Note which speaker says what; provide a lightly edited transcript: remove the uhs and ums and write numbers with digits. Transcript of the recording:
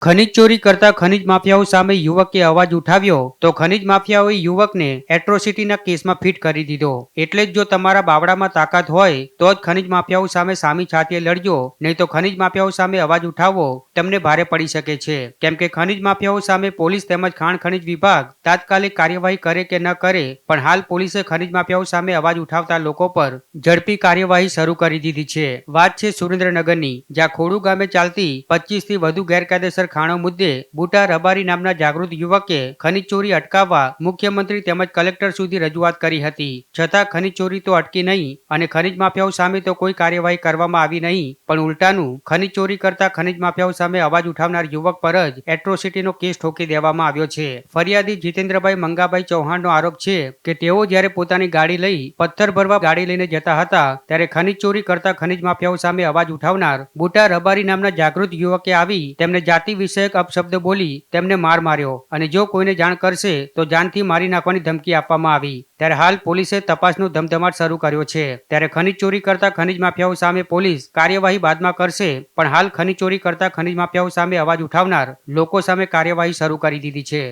Speaker 1: ખનીજ ચોરી કરતા ખનીજ માફિયાઓ સામે યુવકે અવાજ ઉઠાવ્યો તો ખનીજ માફિયાઓએ યુવકને એટ્રોસિટીના કેસમાં ફિટ કરી દીધો। એટલે જ જો તમારા બાવડામાં તાકાત હોય તો જ ખનીજ માફિયાઓ સામે સામી છાતીએ લડજો, નહીં તો ખનીજ માફિયાઓ સામે અવાજ ઉઠાવવો તમને ભારે પડી શકે છે। કેમ કે ખનીજ માફિયાઓ સામે પોલીસ તેમજ ખાણ ખનીજ વિભાગ તાત્કાલિક કાર્યવાહી કરે કે ન કરે, પણ હાલ પોલીસે ખનીજ માફિયાઓ સામે અવાજ ઉઠાવતા લોકો પર ઝડપી કાર્યવાહી શરૂ કરી દીધી છે। વાત છે સુરેન્દ્રનગરની, જ્યાં ખોડુ ગામે ચાલતી 25 થી વધુ ગેરકાયદેસર ખાણો મુદ્દે બુટા રબારી નામના જાગૃત યુવકે ખનીજ ચોરી અટકાવવા મુખ્યમંત્રી તેમજ કલેક્ટર સુધી રજૂઆત કરી હતી। છતાં ખનીજ ચોરી તો અટકી નહીં અને ખનીજ માફિયાઓ સામે તો કોઈ કાર્યવાહી કરવામાં આવી નહીં, પણ ઉલટાનું ખનીજ ચોરી કરતા ખનીજ માફિયાઓ સામે અવાજ ઉઠાવનાર યુવક પર જ એટ્રોસિટીનો કેસ ઠોકી દેવામાં આવ્યો છે। ફરિયાદી જીતેન્દ્રભાઈ મંગાભાઈ ચૌહાણનો આરોપ છે કે તેઓ જ્યારે પોતાની ગાડી લઈ પથ્થર ભરવા ગાડી લઈને જતા હતા ત્યારે ખનીજ ચોરી કરતા ખનીજ માફિયાઓ સામે અવાજ ઉઠાવનાર બુટા રબારી નામના જાગૃત યુવકે આવી તેમને જાતિ વિષયક અપશબ્દ બોલી તેમને માર માર્યો અને જો કોઈને જાણ કરશે તો જાનથી મારી નાખવાની ધમકી આપવામાં આવી। ત્યારે હાલ પોલીસે તપાસનો ધમધમાટ શરૂ કર્યો છે। ત્યારે ખનીજ ચોરી કરતા ખનીજ માફિયાઓ સામે પોલીસ કાર્યવાહી બાદમાં કરશે, પણ હાલ ખનીજ ચોરી કરતા ખનીજ માફિયાઓ સામે અવાજ ઉઠાવનાર લોકો સામે કાર્યવાહી શરૂ કરી દીધી છે।